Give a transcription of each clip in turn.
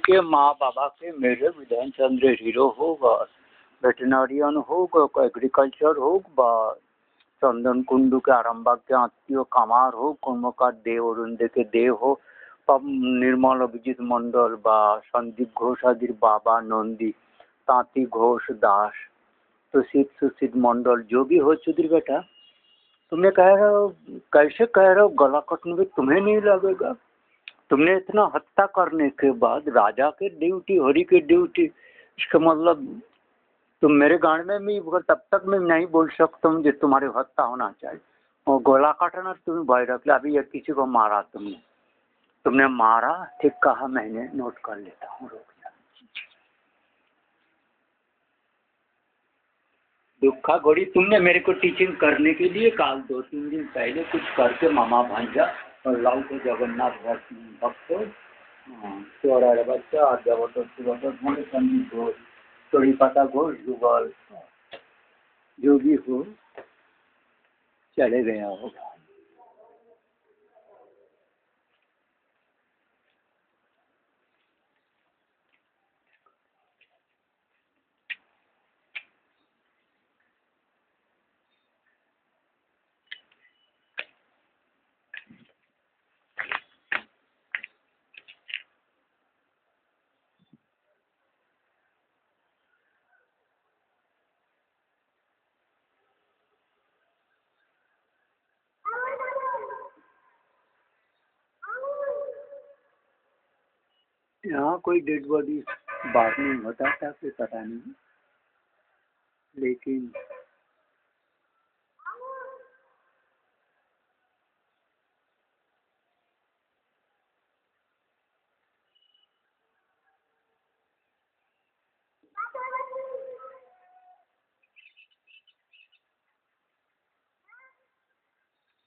के माँ बाबा के मेरे विधान चंद्र हीरो हो बस, वेटनरियन हो, एग्रीकल्चर हो बस, चंदन कुंडू के आरामबाग के आत्मीय कामार हो, कर्मकार देव अरुंदे के देव हो, निर्मल अभिजीत मंडल बा संदीप घोष आदि बाबा नंदी, तांती घोष दास, सुशीत सुशीत मंडल, जो भी हो सुधीर बेटा, तुमने कह रहे हो, कैसे कह रहे हो गला कटने में तुम्हें नहीं लगेगा? तुमने इतना हत्या करने के बाद राजा के ड्यूटी, हरि के ड्यूटी, इसका मतलब तुम मेरे गांड में भी तब तक मैं नहीं बोल सकता हूँ जो तुम्हारी हत्या होना चाहिए, और गोला काटना तुम्हें भय रख लिया। अभी ये किसी को मारा तुमने मारा, ठीक कहा, मैंने नोट कर लेता हूँ, रोक जा। दुखा घोड़ी तुमने मेरे को टीचिंग करने के लिए काल 2-3 दिन पहले कुछ करके मामा भांजा और लाउ के जगन्नाथ भक्त चौड़ा बच्चा संदीप घोष, चोरी पाता घोष, जुगल, जो भी हो चले गया होगा। यहाँ कोई डेड बॉडी बाहर नहीं होता था, फिर पता नहीं, लेकिन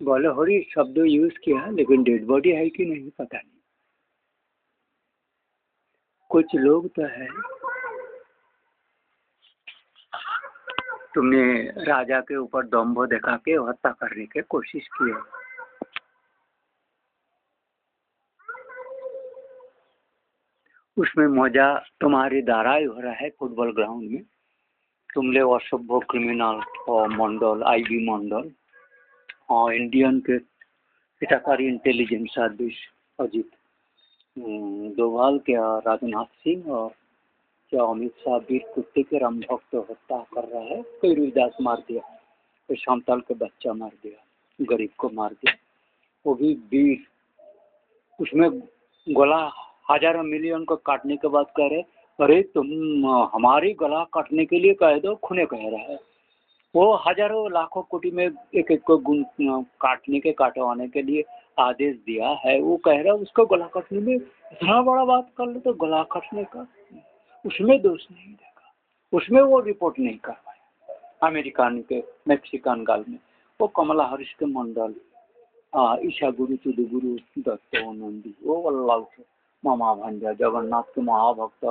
बोले हरी शब्द यूज किया, लेकिन डेड बॉडी है कि नहीं पता नहीं। कुछ लोग तो है, तुमने राजा के ऊपर दम्भ दिखा के हत्या करने की कोशिश की है। उसमें मजा तुम्हारी दाराई हो रहा है फुटबॉल ग्राउंड में। तुम ले असभ्य क्रिमिनल और मंडल, आईबी मंडल, और इंडियन के हितकारी इंटेलिजेंस सर्विस अजीत डोभाल के, राजनाथ सिंह और क्या अमित शाह वीर कुत्ते के राम भक्त हत्या कर रहा है। कोई रुईदास मार दिया, कोई संताल के बच्चा मार दिया, गरीब को मार दिया, वो भी वीर। उसमें गला हजारों मिलियन को काटने के बाद कह रहे अरे तुम हमारी गला काटने के लिए कह दो, खुने कह रहा है। वो हजारों लाखों कोटि में एक एक को काटने के काटवाने के लिए आदेश दिया है। वो कह रहा है उसको गला काटने में इतना बड़ा बात कर लो तो गला काटने का उसमें दोष नहीं देखा, उसमें वो रिपोर्ट नहीं करवाया। अमेरिकन के मैक्सिकन गाल में वो कमला हरीश के मंडल, ईशा गुरु चुदु गुरु दत्त नंदी, वो अल्लाह के मामा भांजा, जगन्नाथ के महाभक्त,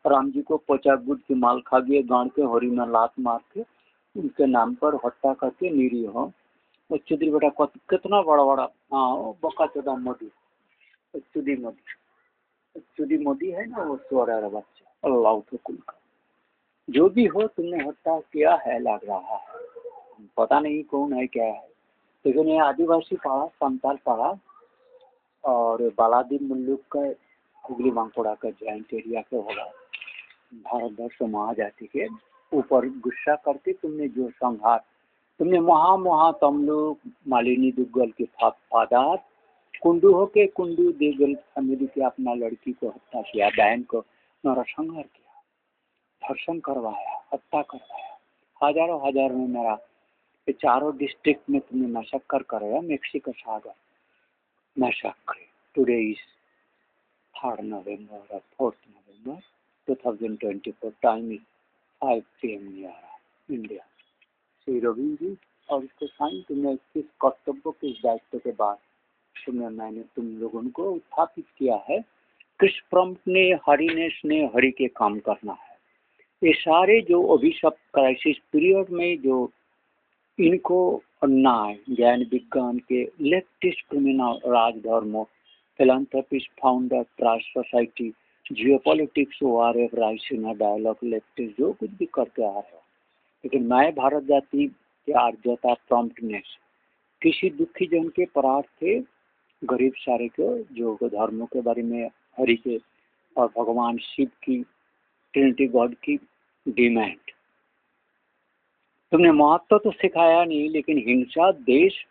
राम जी को 50 गुट की माल खा गए, गांड के हरी में लात मार के उनके नाम पर हत्या करके निरीह हो। वो चुदी बेटा कितना बड़ा बड़ा, हाँ बका चौदा मोदी, चुदी मोदी है ना, वो सोरा बच्चा, अल्लाह के कुल का। जो भी हो तुमने हत्या किया है, लग रहा है, पता नहीं कौन है क्या है, लेकिन ये आदिवासी पाड़ा, संताल पाड़ा और बालादीप मुल्लुक का हुगली मांकोड़ा का जॉइंट एरिया के होगा। भारतवर्ष महाजाति के ऊपर गुस्सा करके तुमने जो संहार, तुमने महा तमलुक मालिनी दुग्गल के फादर कुंडू हो के कुंडू देगल फैमिली के अपना लड़की को हत्या किया, बहन को नरसंहार किया, धर्षण करवाया, हत्या करवाया, हजारों में मेरा ये चारों डिस्ट्रिक्ट में तुमने मैसेकर कराया। मेक्सिको सागर massacre. Today is 3rd November or 4th November 2024, time is 5 PM India. Shri Ravindra ji और इसको साइन तुमने किस कर्तव्य के दायित्व के बाद मैंने तुम लोगों को उत्थापित किया है। कृष्ण प्रम्प्ट ने, हरिनेश ने हरि के काम करना है। ये सारे जो अभिशप्त क्राइसिस पीरियड में जो इनको अन्याय, ज्ञान विज्ञान के लेफ्टिस्ट क्रिमिनल, राजधर्म, philanthropist, founder, trust society, geopolitics, ORF, Raisina Dialogue, leftist, जो कुछ भी करते आ रहे हो, लेकिन मैं भारत जाति के आर्जता, प्रॉम्प्टनेस, किसी दुखी जन के परार्थ थे, गरीब सारे को, जो धर्मों के बारे में, हरि के और भगवान शिव की, ट्रिनिटी गॉड की डिमांड। तुमने महत्व तो सिखाया नहीं, लेकिन हिंसा, देश,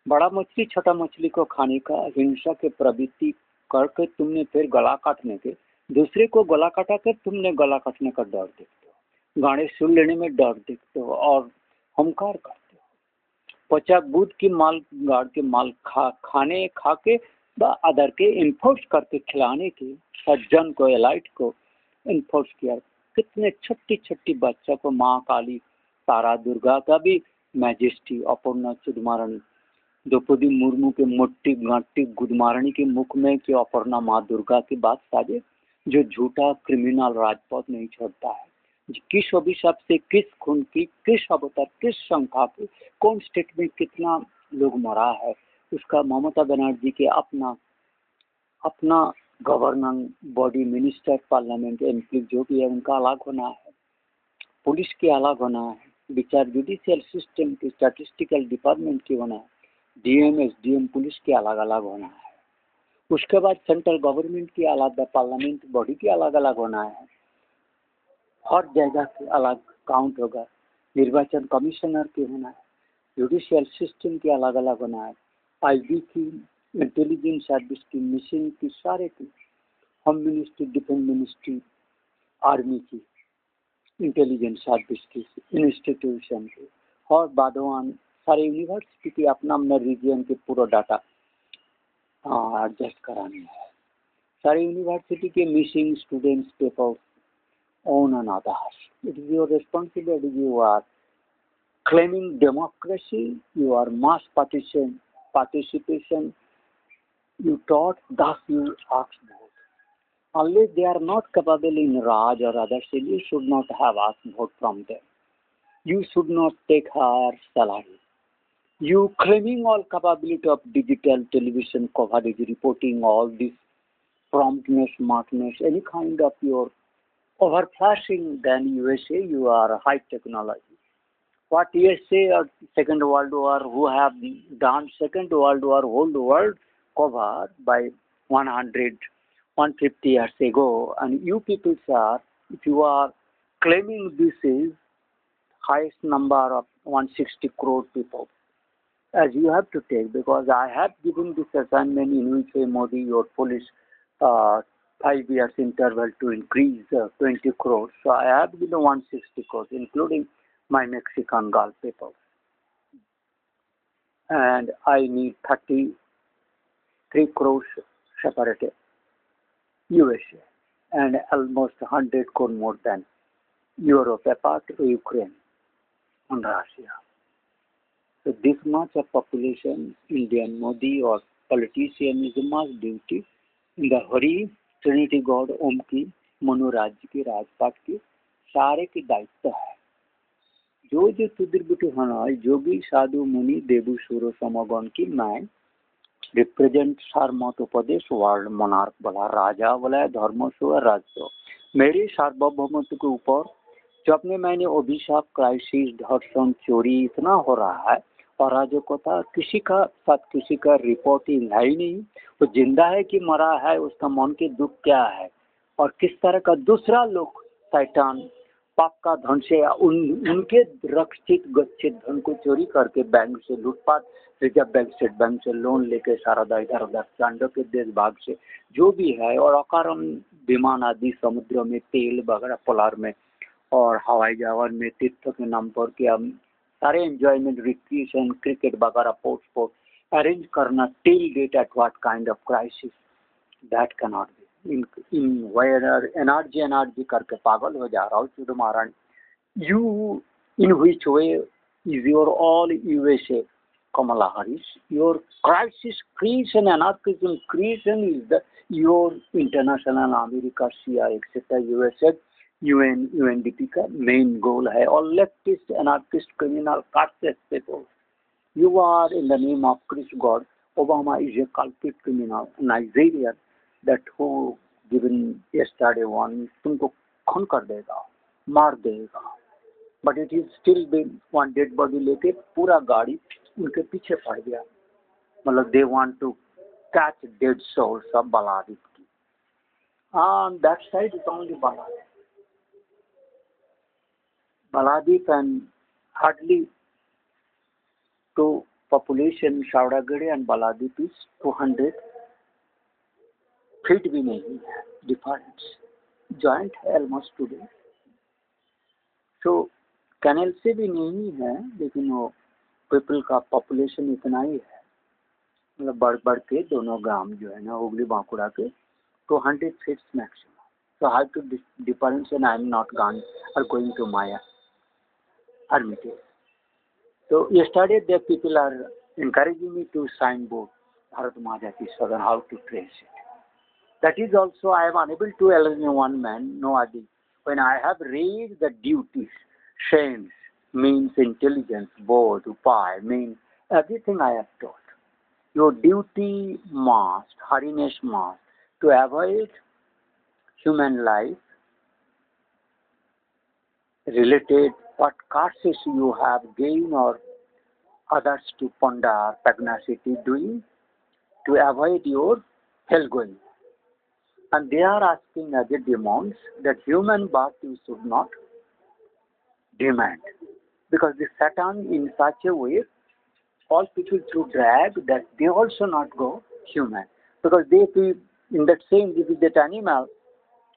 बड़ा मछली छोटा मछली को खाने का, हिंसा के प्रवृत्ति करके तुमने फिर गला काटने के, दूसरे को गला काटा कर तुमने गला काटने का डर देखते हो, गाने सुन लेने में डर देखते हो और हमकार करते हो। 50 बुद्ध की माल गाड़ के माल खाने खा के अदर के इन्फोर्स करके खिलाने की, सज्जन को, एलाइट को इन्फोर्स किया। कितने छोटी छोटी बच्चों को माँ काली, तारा, दुर्गा का भी मैजेस्टी, अपूर्णा चुदमारणी, द्रौपदी मुर्मू के मोटी गांटी गुदमारणी के मुख में कि अपर्णा माँ दुर्गा की बात साजे, जो झूठा क्रिमिनल राजपथ नहीं छोड़ता है, किस अभिशाप से, किस खून की, किस अवतार, किस शंका की, कौन स्टेट में कितना लोग मरा है, उसका ममता बनर्जी के अपना governing body, minister, parliament, MP जो भी है उनका अलग होना है, पुलिस की अलग होना है, विचार जुडिशियल सिस्टम की, स्टैटिस्टिकल डिपार्टमेंट की होना है, डीएम, एसडीएम, पुलिस की अलग अलग होना है, उसके बाद सेंट्रल गवर्नमेंट की अलग, पार्लियामेंट बॉडी की अलग अलग होना है, हर जगह के अलग काउंट होगा, निर्वाचन कमिश्नर की होना है, जुडिशियल सिस्टम की अलग अलग होना है, आईबी की, इंटेलिजेंस सर्विस की, मिशन की, सारे की, home ministry, defence ministry, army की, इंटेलिजेंस सर्विस की, इंस्टीट्यूशन की, और बादवान सारे यूनिवर्सिटी की अपना अपना रीजन के पूरा डाटा एडजस्ट कराने है, सारे यूनिवर्सिटी के missing students paper on and others. It is your responsibility. You are claiming democracy, you are mass participation, you taught, thus you asked vote. Unless they are not capable in Raj or others, you should not have asked vote from them. You should not take her salary. You claiming all capability of digital television coverage, reporting, all this promptness, smartness, any kind of your overflashing than USA, you are high technology. What USA or Second World War, who have done Second World War, whole world covered by 100, 150 years ago, and you people are, if you are claiming this is highest number of 160 crore people, as you have to take, because I have given this assignment in which way Modi, your police, 5 years interval to increase 20 crores. So I have given 160 crores, including my Mexican Gulf people. And I need 33 crores separated USA, and almost 100 crore more than Europe, apart from Ukraine and Russia. So this much of population, Indian Modi or politician is a must duty in the Hari, trinity god, Om की, मनोराज्य की, राजपाट की, सारे की दायित्व है। जो जो तुदिर्बुटु होना, जोगी, साधु, मुनि, देवु, सुर, समगण की मैं रिप्रेजेंट सारमत उपदेश वर्ल्ड मोनार्क बोला, राजा बोला, धर्म सो राज्य, मेरी सार्वभौमत्व के ऊपर जो अपने मैंने अभिशाप, क्राइसिस, धर्षण, चोरी इतना हो रहा है, और अराजकता, किसी का साथ किसी का रिपोर्टिंग है ही नहीं, वो जिंदा है कि मरा है, उसका मन के दुख क्या है, और किस तरह का दूसरा लोग शैतान पाप का धन से उनके रक्षित गच्छित धन को चोरी करके बैंक से लूटपाट, रिजर्व बैंक, स्टेट बैंक से लोन लेके सारा इधर उधर चांडो के देश भाग से जो भी है, और अकारण विमान आदि समुद्रों में तेल वगैरह पोलार में और हवाई जहाज में तीर्थ के नाम पर कि हम सारे एंजॉयमेंट, रिक्रिएशन, क्रिकेट वगैरह पोर्ट अरेंज करना, till date at what kind of crisis that can not be in where energy करके पागल हो जा रहा हूँ शुद्ध महाराज। You in which way is your all USA Kamala Harris, your crisis creation, anarchism creation is the your international America, CIA, etc. USA, UN, UNDP का main goal है, और leftist, anarchist, criminal, caste people. You are in the name of Chris God. Obama is a culprit criminal, Nigerian, that who given yesterday one, तुमको खून कर देगा, मार देगा, but it is still been one dead body लेके पूरा गाड़ी उनके पीछे पड़ गया, मतलब they want to catch dead souls of Baladip. On that side is only Baladip. Baladip and hardly to population Shauragade and Baladip is 200 feet भी नहीं है difference. Joint है almost today. So कैनल से भी नहीं है, लेकिन वो पीपल का पॉपुलेशन इतना ही है, मतलब बढ़ के दोनों ग्राम जो है ना हुगली बांकुड़ा के 200 feet maximum. So how to difference and I am not gone or going to Maya Hermitage. So yesterday the people are encouraging me to sign board Bharat Mahajati Southern, how to trace it. That is also I am unable to allow one man, no adi. When I have raised the duties, shames, means intelligence, board, upay, means everything I have taught. Your duty must, Harinesh must, to avoid human life related what curses you have gained or others to ponder pugnacity doing to avoid your hell going. And they are asking as a demands that human birth you should not demand. Because the Satan in such a way, all people to drag that they also not go human. Because they feel in that same, if that animal,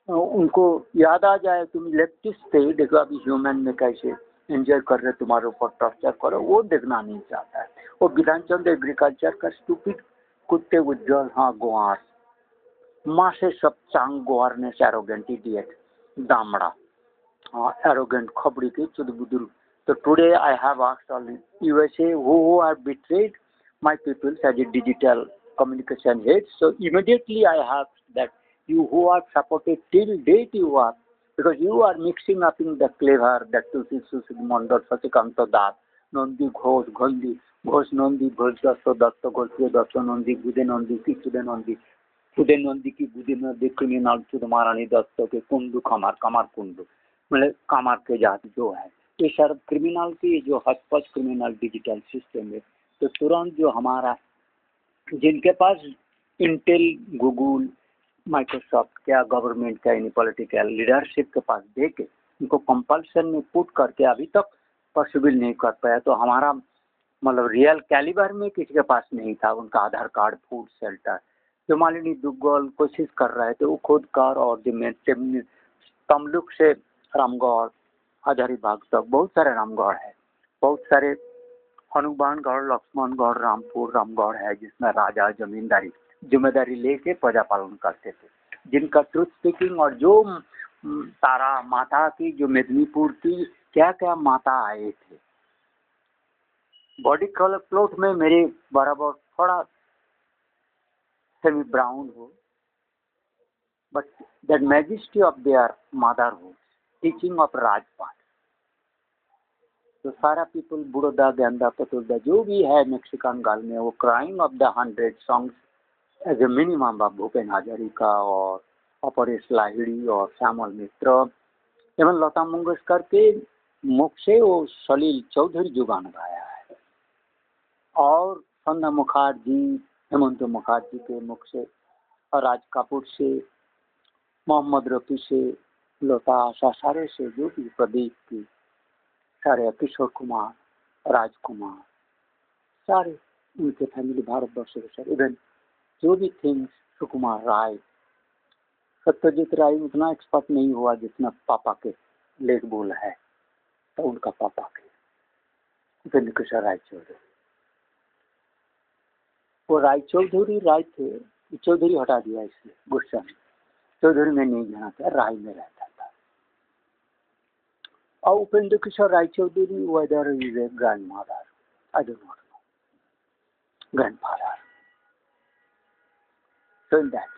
उनको याद आ जाए तुम leftist थे, देखो अभी human में कैसे enjoy कर रहे तुम्हारे ऊपर टॉर्चर करो, वो देखना नहीं चाहता है. वो विधानचंद्र एग्रीकल्चर का स्टूपिड कुत्ते उज्जवल, हाँ गुआर माँ से सब चांग गुआर ने एरोगेंट इडियट दामड़ा, हाँ एरोगेंट खबड़ी के चुद बुदुल. So today I have asked all the USA who have betrayed my people as a digital communication head. So immediately I have that you who are supported till date you are, because you are mixing up in the clever that Tulsi Susid Mondor Sasikanto Das, Nondi Ghosh, Ghondi, Ghosh Nondi, Ghosh Dasto, Dasto, Ghosh Dasto, Nondi, Gude Nondi, Kichude Nondi, Gude Nondi ki Gude Nondi, criminal Chudamarani Dasto के कुंडू कमार कमार कुंडू, मतलब कमार के जाति जो है ये सब criminal की जो हसपस क्रिमिनल डिजिटल सिस्टम है. तो तुरंत जो हमारा जिनके पास इंटेल, गूगल, माइक्रोसॉफ्ट क्या गवर्नमेंट का यानी पॉलिटिकल लीडरशिप के पास दे के उनको कंपल्सन में पुट करके अभी तक पॉसिबल नहीं कर पाया. तो हमारा मतलब रियल कैलिबर में किसी के पास नहीं था उनका आधार कार्ड, फूड शेल्टर. जो मालिनी दुग्गल कोशिश कर रहे थे वो खुद कर, और जो तमलुक से रामगढ़ हजारीबाग तक बहुत सारे रामगढ़ है, बहुत सारे हनुमानगढ़, लक्ष्मणगढ़, रामपुर, रामगढ़ है जिसमें राजा जमींदारी जिम्मेदारी लेके प्रजा पालन करते थे, जिनका ट्रुथ स्पीकिंग. और जो तारा माता की जो मेदिनीपुर की क्या क्या माता आए थे, बॉडी कलर क्लोथ में मेरे बराबर थोड़ा सेमी ब्राउन हो, but that majesty of their motherhood, teaching of राजपाट. तो सारा पीपल बुड़ोदा, गेंदा, पतुलदा जो भी है मेक्सिकन गाल में, वो crying of the 100 songs as a minimum of Bhupen Hazarika और अपरेश लाहिड़ी और श्यामल मित्र एवं लता मंगेशकर के मुख से वो सलील चौधरी जो गाना गाया है, और सन्ना मुखर्जी, हेमंत मुखर्जी के मुख से, और राज कपूर से, मोहम्मद रफी से, लता आशा, सारे से जो भी प्रदीप की, सारे किशोर कुमार, राजकुमार, सारे उनके फैमिली भारतवर्ष के सर, इवन जो भी थिंग्स, सुकुमार राय, सत्यजीत राय उतना एक्सपर्ट नहीं हुआ जितना पापा के लेग बोल है, तो उनका पापा के उपेंद्र किशोर राय चौधरी. वो राय चौधरी राय थे, चौधरी हटा दिया इसलिए गुस्सा में, चौधरी में नहीं जाना था, राय में रहता था. और Upendra Kishore Rai Chaudhary whether is a grandmother, I do not know, grandfather. So in that